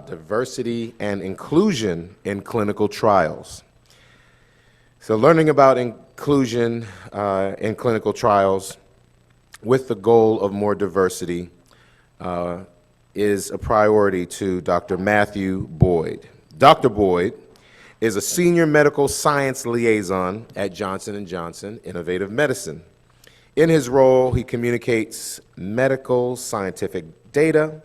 Diversity and inclusion in clinical trials. So learning about inclusion in clinical trials with the goal of more diversity is a priority to Dr. Matthew Boyd. Dr. Boyd is a senior medical science liaison at Johnson & Johnson Innovative Medicine. In his role, he communicates medical scientific data,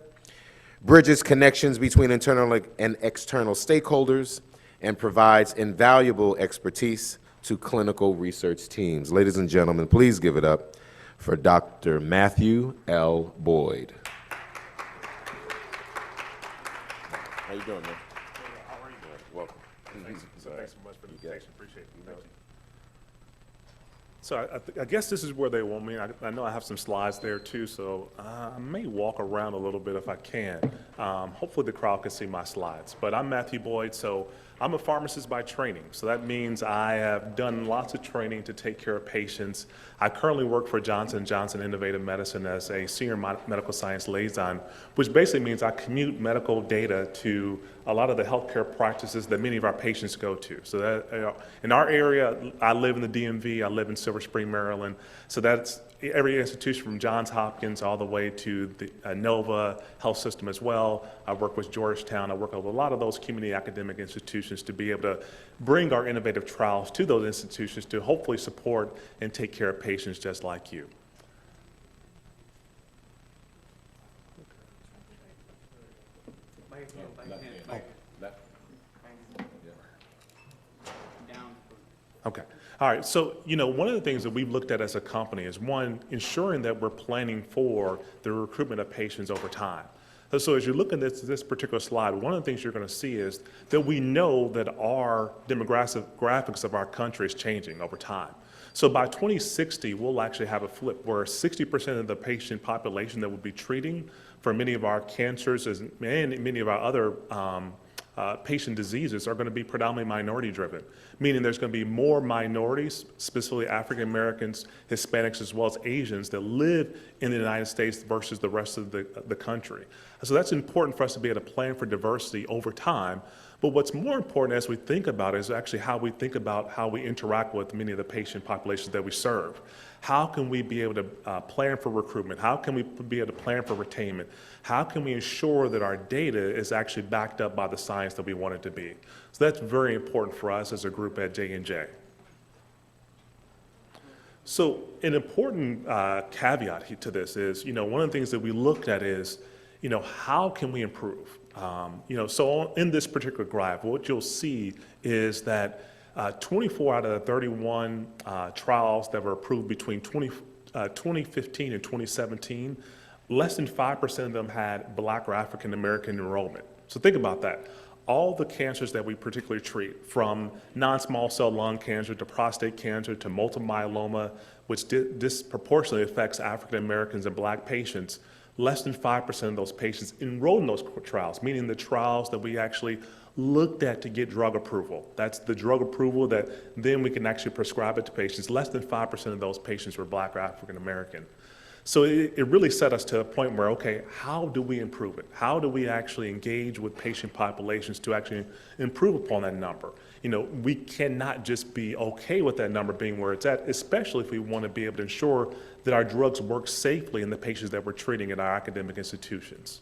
bridges connections between internal and external stakeholders, and provides invaluable expertise to clinical research teams. Ladies and gentlemen, please give it up for Dr. Matthew L. Boyd. How you doing, man? How are you doing? Welcome. Thanks so much for the invitation. Appreciate it. Thank you. it. So I guess this is where they want me. I know I have some slides there too, so I may walk around a little bit if I can. Hopefully the crowd can see my slides. But I'm Matthew Boyd, so I'm a pharmacist by training. So that means I have done lots of training to take care of patients. I currently work for Johnson & Johnson Innovative Medicine as a senior medical science liaison, which basically means I commute medical data to a lot of the healthcare practices that many of our patients go to. So that in our area, I live in the DMV, I live in Silver Spring, Maryland. So that's every institution from Johns Hopkins all the way to the Nova Health System as well. I work with Georgetown. I work with a lot of those community academic institutions to be able to bring our innovative trials to those institutions to hopefully support and take care of patients just like you. Okay. All right. So, one of the things that we've looked at as a company is, one, ensuring that we're planning for the recruitment of patients over time. So as you look at this particular slide, one of the things you're going to see is that we know that our demographics of our country is changing over time. So by 2060, we'll actually have a flip where 60% of the patient population that we'll be treating for many of our cancers and many of our other patient diseases are going to be predominantly minority driven, meaning there's going to be more minorities, specifically African Americans, Hispanics, as well as Asians that live in the United States versus the rest of the country. So that's important for us to be able to plan for diversity over time. But what's more important as we think about it is actually how we think about how we interact with many of the patient populations that we serve. How can we be able to plan for recruitment? How can we be able to plan for retainment? How can we ensure that our data is actually backed up by the science that we want it to be? So that's very important for us as a group at J&J. So an important caveat to this is, one of the things that we looked at is, how can we improve? So in this particular graph, what you'll see is that 24 out of the 31 trials that were approved between 2015 and 2017, less than 5% of them had Black or African American enrollment. So think about that. All the cancers that we particularly treat, from non-small cell lung cancer to prostate cancer to multiple myeloma, which disproportionately affects African Americans and Black patients, less than 5% of those patients enrolled in those trials, meaning the trials that we actually looked at to get drug approval. That's the drug approval that then we can actually prescribe it to patients. Less than 5% of those patients were Black or African American. So it really set us to a point where, okay, how do we improve it? How do we actually engage with patient populations to actually improve upon that number? We cannot just be okay with that number being where it's at, especially if we want to be able to ensure that our drugs work safely in the patients that we're treating in our academic institutions.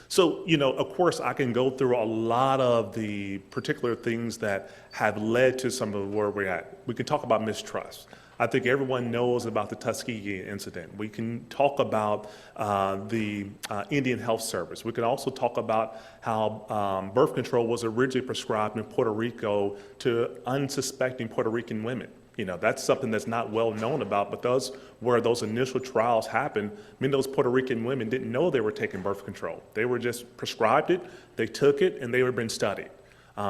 So, of course, I can go through a lot of the particular things that have led to some of where we're at. We can talk about mistrust. I think everyone knows about the Tuskegee incident. We can talk about the Indian Health Service. We can also talk about how birth control was originally prescribed in Puerto Rico to unsuspecting Puerto Rican women. That's something that's not well known about, but where those initial trials happened, many of those Puerto Rican women didn't know they were taking birth control. They were just prescribed it, they took it, and they were being studied.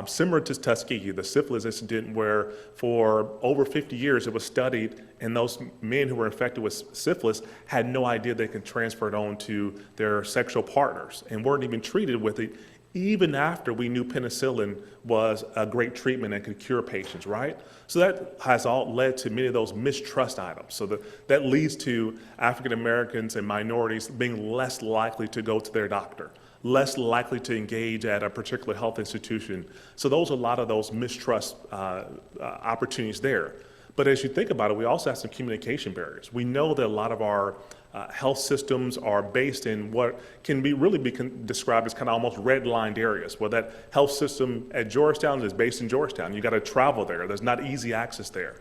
Similar to Tuskegee, the syphilis incident, where for over 50 years it was studied, and those men who were infected with syphilis had no idea they could transfer it on to their sexual partners and weren't even treated with it even after we knew penicillin was a great treatment and could cure patients, right? So that has all led to many of those mistrust items. So that leads to African Americans and minorities being less likely to go to their doctor, less likely to engage at a particular health institution. So those are a lot of those mistrust opportunities there. But as you think about it, we also have some communication barriers. We know that a lot of our health systems are based in what can be really be described as kind of almost red-lined areas, where that health system at Georgetown is based in Georgetown. You got to travel there. There's not easy access there.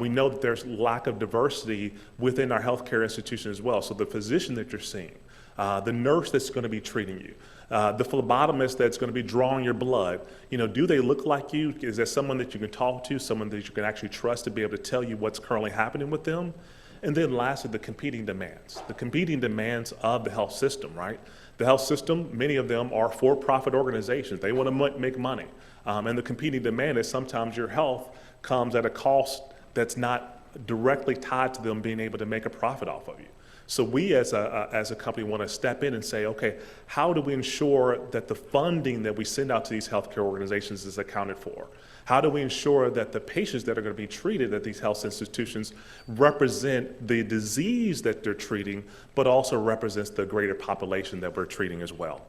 We know that there's lack of diversity within our healthcare institution as well. So the physician that you're seeing, the nurse that's going to be treating you, the phlebotomist that's going to be drawing your blood, do they look like you? Is there someone that you can talk to, someone that you can actually trust to be able to tell you what's currently happening with them? And then lastly, the competing demands of the health system, right? The health system, many of them are for-profit organizations. They want to make money. And the competing demand is sometimes your health comes at a cost that's not directly tied to them being able to make a profit off of you. So we as a company want to step in and say, okay, how do we ensure that the funding that we send out to these healthcare organizations is accounted for? How do we ensure that the patients that are going to be treated at these health institutions represent the disease that they're treating, but also represents the greater population that we're treating as well?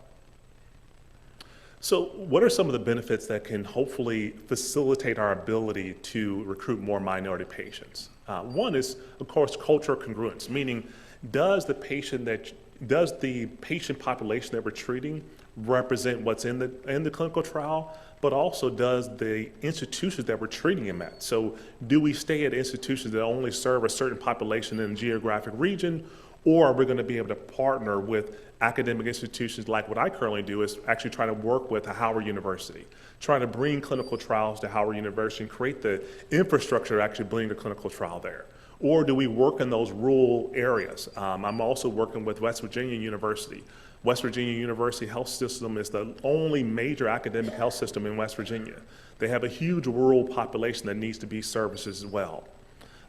So what are some of the benefits that can hopefully facilitate our ability to recruit more minority patients? One is, of course, cultural congruence, meaning does the patient population that we're treating represent what's in the clinical trial, but also does the institutions that we're treating them at? So do we stay at institutions that only serve a certain population in a geographic region, or are we going to be able to partner with academic institutions like what I currently do is actually try to work with Howard University, trying to bring clinical trials to Howard University and create the infrastructure to actually bring a clinical trial there? Or do we work in those rural areas? I'm also working with West Virginia University. West Virginia University Health System is the only major academic health system in West Virginia. They have a huge rural population that needs to be serviced as well.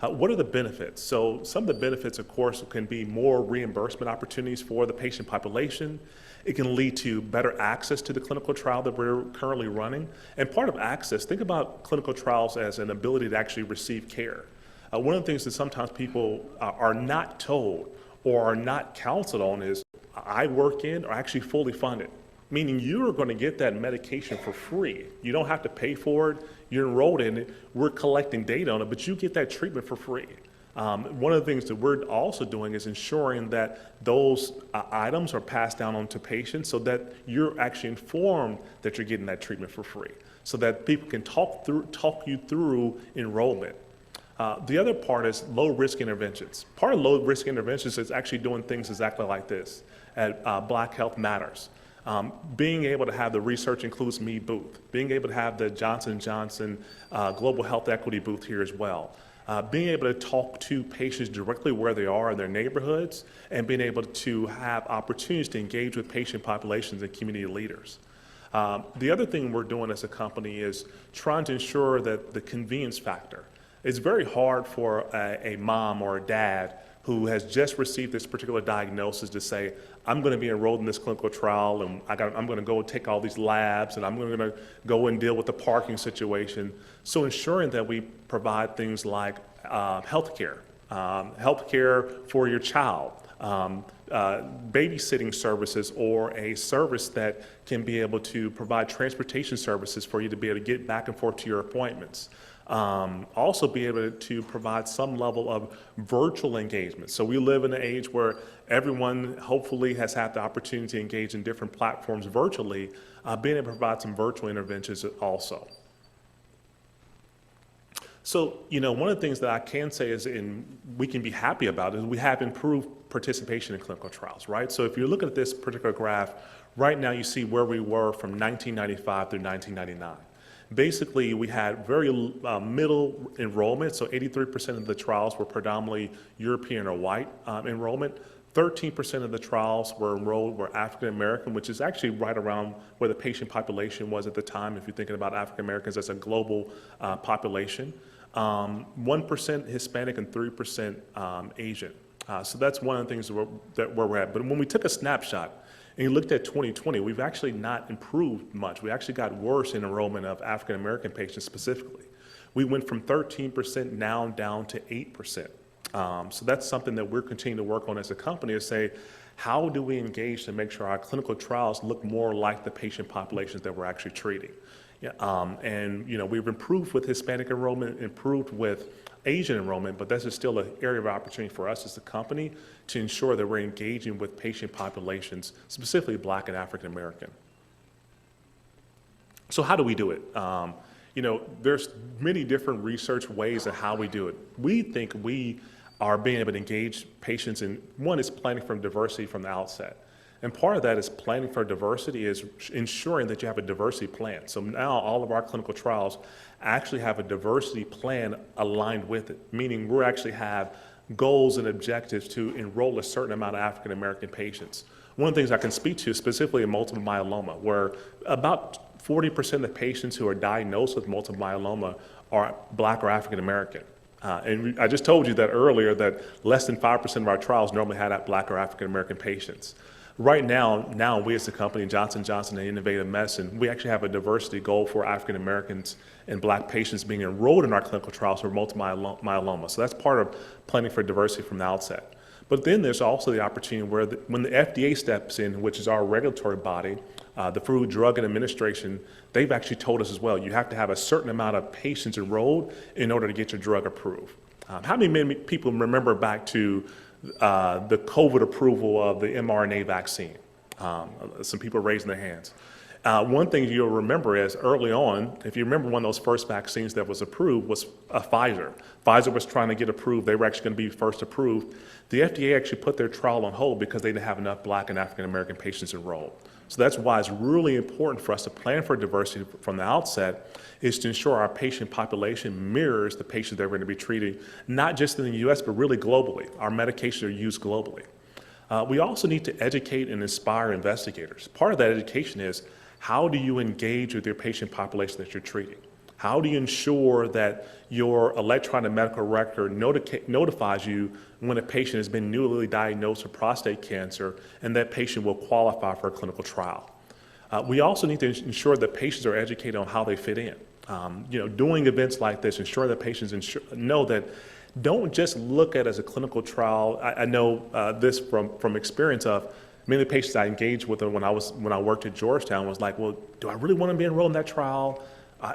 What are the benefits? So some of the benefits, of course, can be more reimbursement opportunities for the patient population. It can lead to better access to the clinical trial that we're currently running. And part of access, think about clinical trials as an ability to actually receive care. One of the things that sometimes people are not told or are not counseled on is I work in or actually fully funded, meaning you are going to get that medication for free. You don't have to pay for it. You're enrolled in it. We're collecting data on it, but you get that treatment for free. One of the things that we're also doing is ensuring that those items are passed down onto patients so that you're actually informed that you're getting that treatment for free, so that people can talk you through enrollment. The other part is low-risk interventions. Part of low-risk interventions is actually doing things exactly like this at Black Health Matters. Being able to have the Research Includes Me booth, being able to have the Johnson & Johnson Global Health Equity booth here as well. Being able to talk to patients directly where they are in their neighborhoods, and being able to have opportunities to engage with patient populations and community leaders. The other thing we're doing as a company is trying to ensure that the convenience factor. It's very hard for a mom or a dad who has just received this particular diagnosis to say, I'm going to be enrolled in this clinical trial, and I'm going to go and take all these labs, and I'm going to go and deal with the parking situation. So ensuring that we provide things like healthcare for your child, babysitting services, or a service that can be able to provide transportation services for you to be able to get back and forth to your appointments. Also be able to provide some level of virtual engagement. So we live in an age where everyone hopefully has had the opportunity to engage in different platforms virtually, being able to provide some virtual interventions also. So, one of the things that I can say is, we can be happy about is we have improved participation in clinical trials, right? So if you look at this particular graph, right now you see where we were from 1995 through 1999. Basically, we had very middle enrollment, so 83% of the trials were predominantly European or white enrollment. 13% of the trials were African American, which is actually right around where the patient population was at the time, if you're thinking about African Americans as a global population. 1% Hispanic and 3% Asian. So that's one of the things where we're at. But when we took a snapshot, And you looked at 2020, we've actually not improved much. We actually got worse in enrollment of African American patients specifically. We went from 13% now down to 8%. So that's something that we're continuing to work on as a company, to say, how do we engage to make sure our clinical trials look more like the patient populations that we're actually treating? Yeah, and we've improved with Hispanic enrollment, improved with Asian enrollment, but this is still an area of opportunity for us as a company to ensure that we're engaging with patient populations, specifically Black and African American. So how do we do it? There's many different research ways of how we do it. We think we are being able to engage patients in, one is planning for diversity from the outset. And part of that is planning for diversity is ensuring that you have a diversity plan. So now all of our clinical trials actually have a diversity plan aligned with it, meaning we actually have goals and objectives to enroll a certain amount of African American patients. One of the things I can speak to specifically in multiple myeloma, where about 40% of patients who are diagnosed with multiple myeloma are Black or African American. And I just told you that earlier, that less than 5% of our trials normally had Black or African American patients. Right now we as a company, Johnson & Johnson and Innovative Medicine, we actually have a diversity goal for African Americans and Black patients being enrolled in our clinical trials for multiple myeloma. So that's part of planning for diversity from the outset. But then there's also the opportunity where when the FDA steps in, which is our regulatory body, the Food, Drug, and Administration, they've actually told us as well, you have to have a certain amount of patients enrolled in order to get your drug approved. How many people remember back to the COVID approval of the mRNA vaccine? Some people raising their hands. One thing you'll remember is early on, if you remember, one of those first vaccines that was approved was Pfizer. Pfizer was trying to get approved. They were actually going to be first approved. The FDA actually put their trial on hold because they didn't have enough Black and African American patients enrolled. So that's why it's really important for us to plan for diversity from the outset, is to ensure our patient population mirrors the patients that we're going to be treating, not just in the US, but really globally. Our medications are used globally. We also need to educate and inspire investigators. Part of that education is, how do you engage with your patient population that you're treating? How do you ensure that your electronic medical record notifies you when a patient has been newly diagnosed with prostate cancer and that patient will qualify for a clinical trial? We also need to ensure that patients are educated on how they fit in. Doing events like this, ensure that patients know that don't just look at it as a clinical trial. I know this from experience of many of the patients I engaged with when I worked at Georgetown was like, well, do I really want to be enrolled in that trial?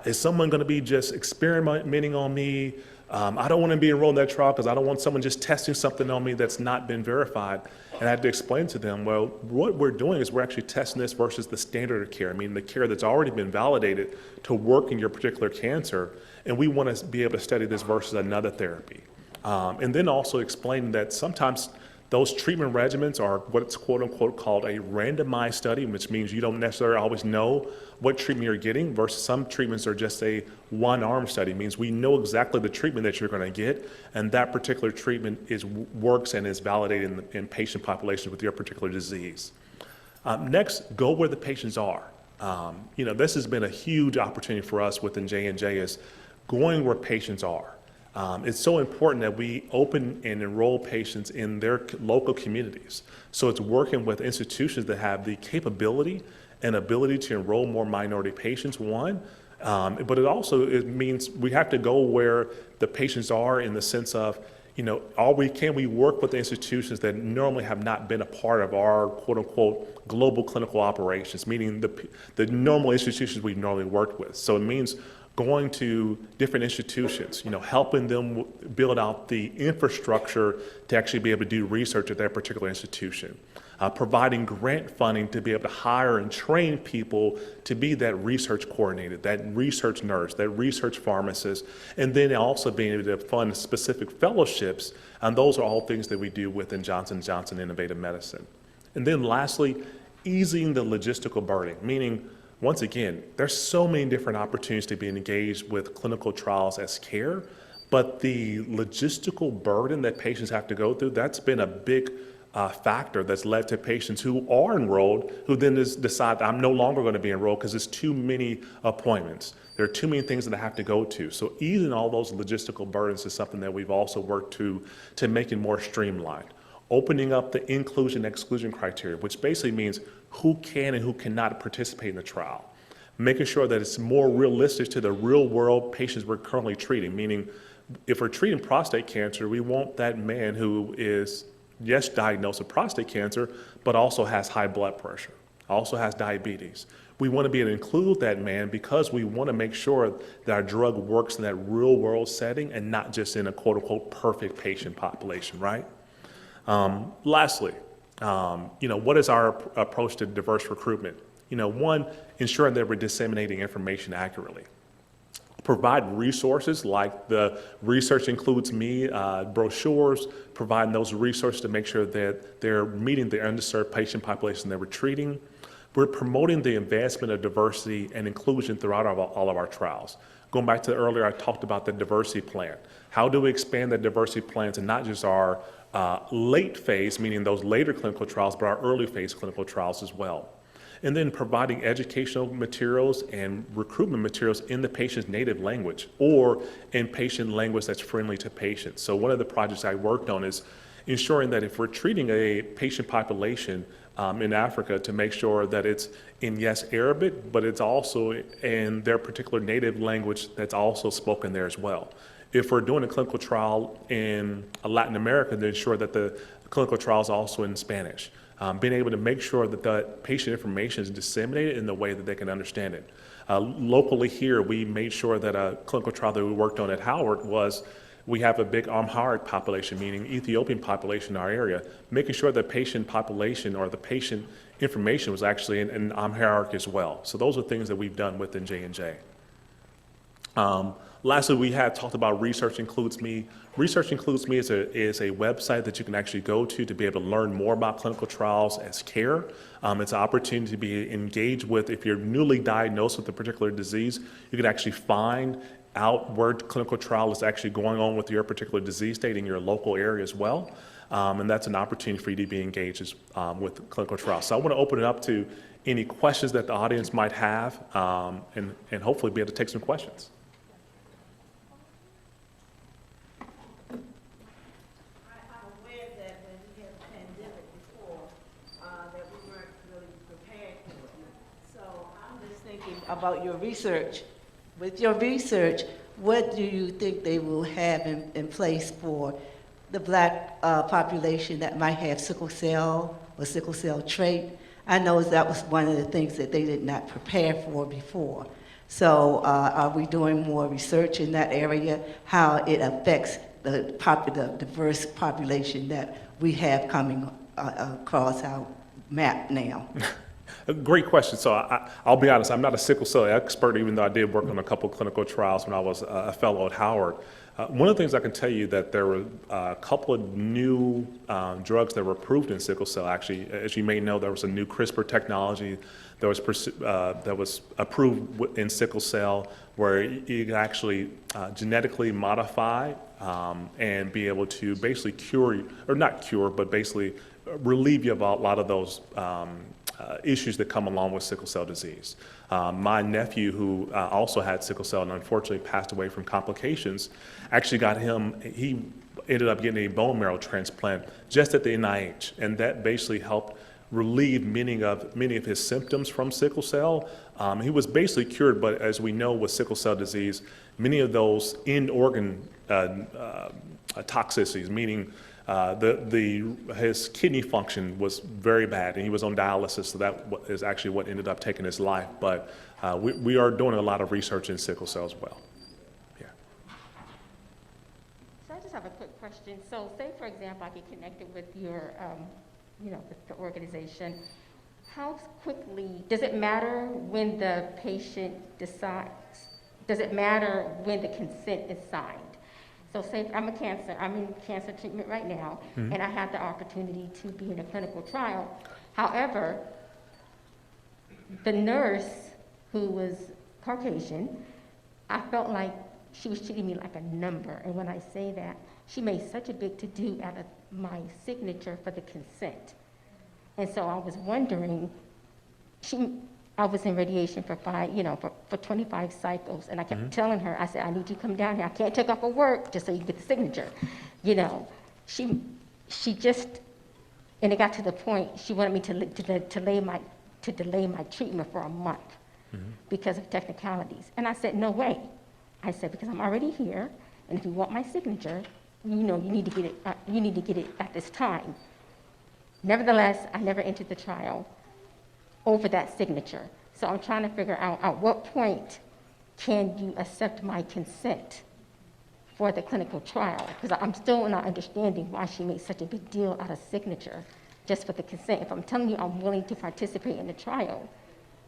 Is someone going to be just experimenting on me? I don't want to be enrolled in that trial because I don't want someone just testing something on me that's not been verified. And I had to explain to them, well, what we're doing is we're actually testing this versus the standard of care, meaning the care that's already been validated to work in your particular cancer. And we want to be able to study this versus another therapy. And then also explaining that sometimes those treatment regimens are what's quote unquote called a randomized study, which means you don't necessarily always know what treatment you're getting, versus some treatments are just a one-arm study. It means we know exactly the treatment that you're going to get, and that particular treatment works and is validated in patient populations with your particular disease. Next, go where the patients are. This has been a huge opportunity for us within J&J, is going where patients are. It's so important that we open and enroll patients in their local communities. So it's working with institutions that have the capability and ability to enroll more minority patients, one, but it means we have to go where the patients are, in the sense of, can we work with the institutions that normally have not been a part of our quote unquote global clinical operations, meaning the normal institutions we've normally worked with. So it means going to different institutions, helping them build out the infrastructure to actually be able to do research at their particular institution, providing grant funding to be able to hire and train people to be that research coordinator, that research nurse, that research pharmacist, and then also being able to fund specific fellowships. And those are all things that we do within Johnson & Johnson Innovative Medicine. And then lastly, easing the logistical burden, meaning, once again, there's so many different opportunities to be engaged with clinical trials as care, but the logistical burden that patients have to go through, that's been a big factor that's led to patients who are enrolled who then decide, I'm no longer going to be enrolled because there's too many appointments. There are too many things that I have to go to. So easing all those logistical burdens is something that we've also worked to make it more streamlined. Opening up the inclusion-exclusion criteria, which basically means who can and who cannot participate in the trial. Making sure that it's more realistic to the real world patients we're currently treating, meaning if we're treating prostate cancer, we want that man who is, yes, diagnosed with prostate cancer, but also has high blood pressure, also has diabetes. We want to be able to include that man because we want to make sure that our drug works in that real world setting and not just in a quote unquote perfect patient population, right? Lastly, what is our approach to diverse recruitment? One, ensuring that we're disseminating information accurately. Provide resources like the Research Includes Me brochures, providing those resources to make sure that they're meeting the underserved patient population that we're treating. We're promoting the advancement of diversity and inclusion throughout all of our trials. Going back to earlier, I talked about the diversity plan. How do we expand the diversity plan to not just our late phase, meaning those later clinical trials, but our early phase clinical trials as well? And then providing educational materials and recruitment materials in the patient's native language or in patient language that's friendly to patients. So one of the projects I worked on is ensuring that if we're treating a patient population in Africa, to make sure that it's in, yes, Arabic, but it's also in their particular native language that's also spoken there as well. If we're doing a clinical trial in Latin America, to ensure that the clinical trial is also in Spanish. Being able to make sure that the patient information is disseminated in the way that they can understand it. Locally here, we made sure that a clinical trial that we worked on at Howard was, we have a big Amharic population, meaning Ethiopian population in our area, making sure the patient population or the patient information was actually in Amharic as well. So those are things that we've done within J&J. Lastly, we had talked about Research Includes Me. Research Includes Me is a website that you can actually go to be able to learn more about clinical trials as care. It's an opportunity to be engaged with, if you're newly diagnosed with a particular disease, you can actually find out where clinical trial is actually going on with your particular disease state in your local area as well. And that's an opportunity for you to be engaged with clinical trials. So I want to open it up to any questions that the audience might have and hopefully be able to take some questions. About your research. With your research, what do you think they will have in place for the Black population that might have sickle cell or sickle cell trait? I know that was one of the things that they did not prepare for before. So are we doing more research in that area, how it affects the diverse population that we have coming across our map now? A great question. So I'll be honest, I'm not a sickle cell expert, even though I did work on a couple clinical trials when I was a fellow at Howard. One of the things I can tell you that there were a couple of new drugs that were approved in sickle cell. Actually, as you may know, there was a new CRISPR technology that was approved in sickle cell, where you can actually genetically modify and be able to basically cure, or not cure, but basically relieve you of a lot of those issues that come along with sickle cell disease. My nephew, who also had sickle cell and unfortunately passed away from complications, actually he ended up getting a bone marrow transplant just at the NIH, and that basically helped relieve many of his symptoms from sickle cell. He was basically cured, but as we know with sickle cell disease, many of those in-organ toxicities, meaning his kidney function was very bad, and he was on dialysis, so that is actually what ended up taking his life. But we are doing a lot of research in sickle cell as well. Yeah. So I just have a quick question. So say, for example, I get connected with your, with the organization. How quickly, does it matter when the patient decides? Does it matter when the consent is signed? So say I'm in cancer treatment right now, mm-hmm. and I had the opportunity to be in a clinical trial. However, the nurse, who was Caucasian, I felt like she was treating me like a number. And when I say that, she made such a big to-do out of my signature for the consent. And so I was wondering, I was in radiation for 25 cycles, and I kept mm-hmm. telling her, I said, I need you to come down here. I can't take off of work just so you can get the signature. She just, and it got to the point, she wanted me to lay my to delay my treatment for a month because of technicalities. And I said, no way. I said, because I'm already here, and if you want my signature, you need to get it at this time. Nevertheless, I never entered the trial over that signature. So I'm trying to figure out at what point can you accept my consent for the clinical trial? Because I'm still not understanding why she made such a big deal out of signature just for the consent. If I'm telling you I'm willing to participate in the trial,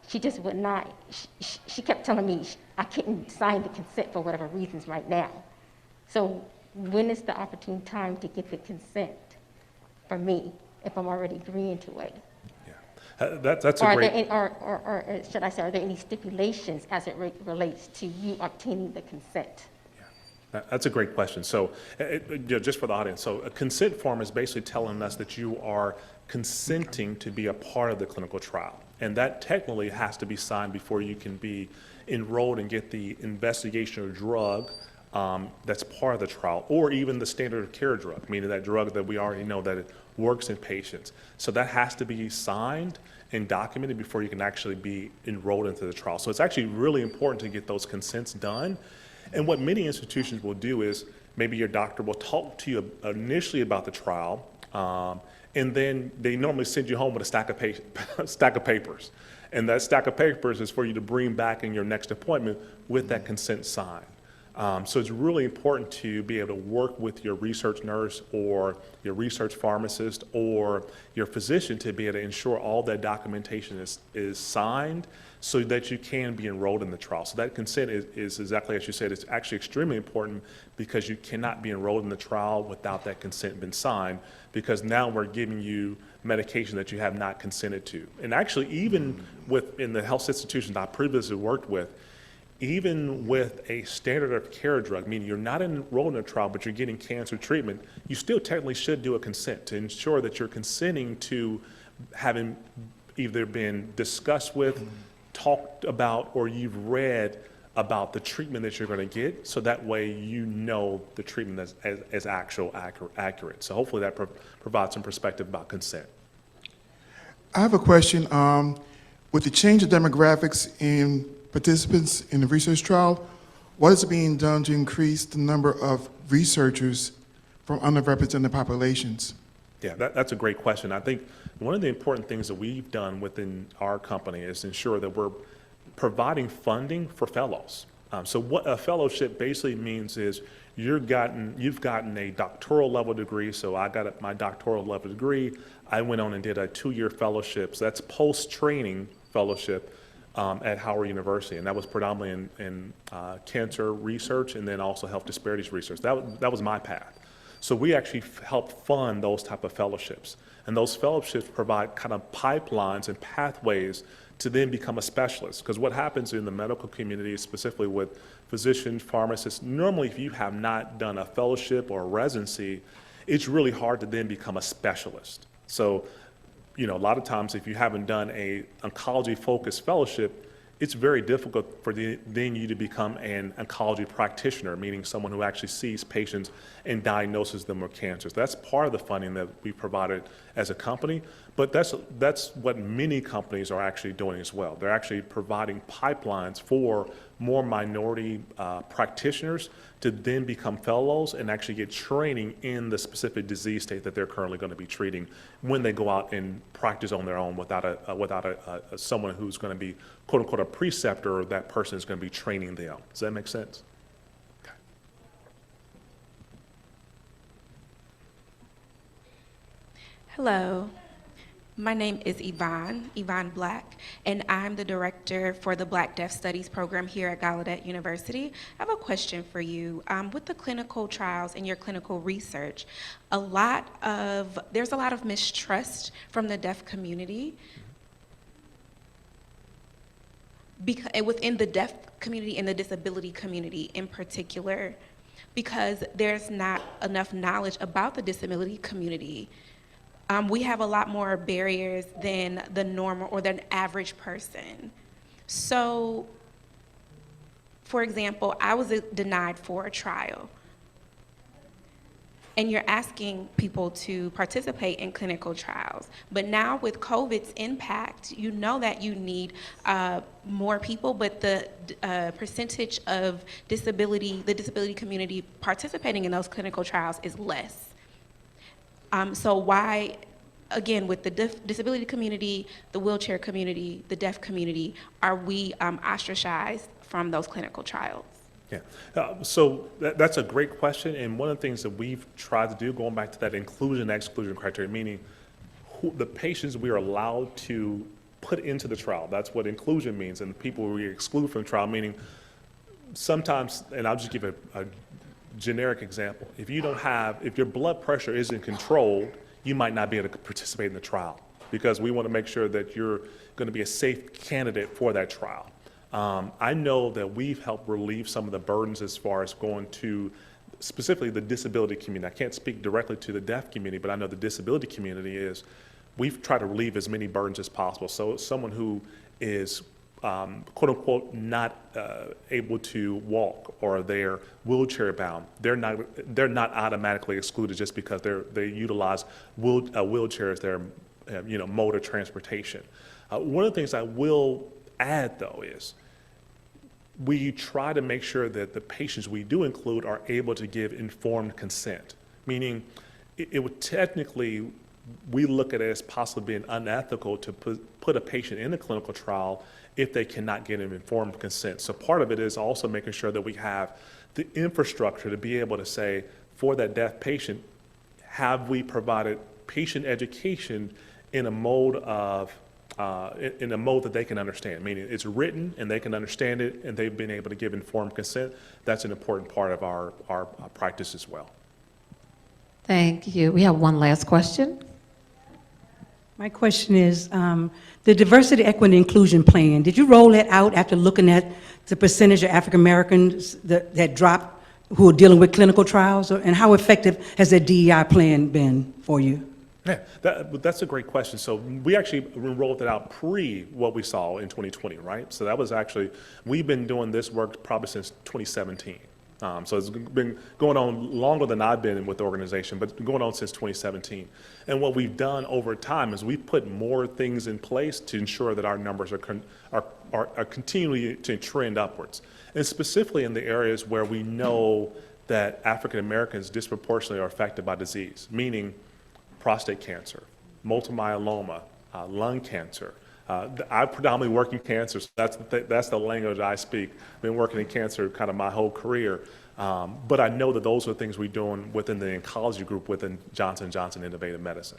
she just would not, she kept telling me I couldn't sign the consent for whatever reasons right now. So when is the opportune time to get the consent for me if I'm already agreeing to it? That's a great. Or should I say, are there any stipulations as it relates to you obtaining the consent? That's a great question. So, just for the audience, so a consent form is basically telling us that you are consenting to be a part of the clinical trial. And that technically has to be signed before you can be enrolled and get the investigational drug that's part of the trial, or even the standard of care drug, meaning that drug that we already know that it works in patients. So that has to be signed and documented before you can actually be enrolled into the trial. So it's actually really important to get those consents done. And what many institutions will do is maybe your doctor will talk to you initially about the trial, and then they normally send you home with a stack of papers. And that stack of papers is for you to bring back in your next appointment with that consent signed. So it's really important to be able to work with your research nurse or your research pharmacist or your physician to be able to ensure all that documentation is signed so that you can be enrolled in the trial. So that consent is exactly as you said. It's actually extremely important because you cannot be enrolled in the trial without that consent being signed, because now we're giving you medication that you have not consented to. And actually, even in the health institutions I previously worked with, even with a standard of care drug, meaning you're not enrolled in a trial, but you're getting cancer treatment, you still technically should do a consent to ensure that you're consenting to having either been discussed with, talked about, or you've read about the treatment that you're going to get, so that way you know the treatment is accurate. So hopefully that provides some perspective about consent. I have a question. With the change of demographics in participants in the research trial, what is being done to increase the number of researchers from underrepresented populations? Yeah, that's a great question. I think one of the important things that we've done within our company is ensure that we're providing funding for fellows. So what a fellowship basically means is you've gotten a doctoral level degree. So I got my doctoral level degree. I went on and did a 2-year fellowship. So that's post-training fellowship at Howard University, and that was predominantly in cancer research and then also health disparities research. That was my path. So we actually help fund those type of fellowships, and those fellowships provide kind of pipelines and pathways to then become a specialist. Because what happens in the medical community, specifically with physicians, pharmacists, normally if you have not done a fellowship or a residency, it's really hard to then become a specialist. So, a lot of times if you haven't done a oncology-focused fellowship, it's very difficult for then you to become an oncology practitioner, meaning someone who actually sees patients and diagnoses them with cancers. That's part of the funding that we provided as a company, but that's what many companies are actually doing as well. They're actually providing pipelines for more minority practitioners to then become fellows and actually get training in the specific disease state that they're currently going to be treating when they go out and practice on their own without someone who's going to be quote unquote a preceptor, or that person is going to be training them. Does that make sense? Okay. Hello. My name is Yvonne Black, and I'm the director for the Black Deaf Studies program here at Gallaudet University. I have a question for you. With the clinical trials and your clinical research, there's a lot of mistrust from the deaf community. Within the deaf community and the disability community in particular, because there's not enough knowledge about the disability community. We have a lot more barriers than the normal or than average person. So, for example, I was denied for a trial. and you're asking people to participate in clinical trials. But now with COVID's impact, you know that you need more people, but the percentage of the disability community participating in those clinical trials is less. So why, again, with the disability community, the wheelchair community, the deaf community, are we ostracized from those clinical trials? Yeah, so that's a great question, and one of the things that we've tried to do, going back to that inclusion-exclusion criteria, meaning the patients we are allowed to put into the trial, that's what inclusion means, and the people we exclude from the trial, meaning sometimes, and I'll just give a generic example, if your blood pressure isn't controlled, you might not be able to participate in the trial, because we want to make sure that you're going to be a safe candidate for that trial. I know that we've helped relieve some of the burdens as far as going to specifically the disability community. I can't speak directly to the deaf community, but I know the disability community we've tried to relieve as many burdens as possible. So someone who is quote unquote not able to walk, or they're wheelchair bound, they're not automatically excluded just because they utilize a wheelchair as their mode of transportation. One of the things I will add though is we try to make sure that the patients we do include are able to give informed consent, meaning it would technically, we look at it as possibly being unethical to put a patient in a clinical trial if they cannot get an informed consent. So part of it is also making sure that we have the infrastructure to be able to say, for that deaf patient, have we provided patient education in a mode that they can understand, meaning it's written and they can understand it and they've been able to give informed consent. That's an important part of our practice as well. Thank you. We have one last question. My question is, the Diversity, Equity, and Inclusion Plan, did you roll that out after looking at the percentage of African Americans that dropped who are dealing with clinical trials? And how effective has that DEI plan been for you? Yeah, that's a great question. So we actually rolled it out pre what we saw in 2020, right? So that was actually, we've been doing this work probably since 2017. So it's been going on longer than I've been with the organization, but it's been going on since 2017. And what we've done over time is we've put more things in place to ensure that our numbers are continually to trend upwards. And specifically in the areas where we know that African Americans disproportionately are affected by disease, meaning prostate cancer, multiple myeloma, lung cancer. I predominantly work in cancer, so that's the language I speak. I've been working in cancer kind of my whole career, but I know that those are things we're doing within the oncology group within Johnson & Johnson Innovative Medicine.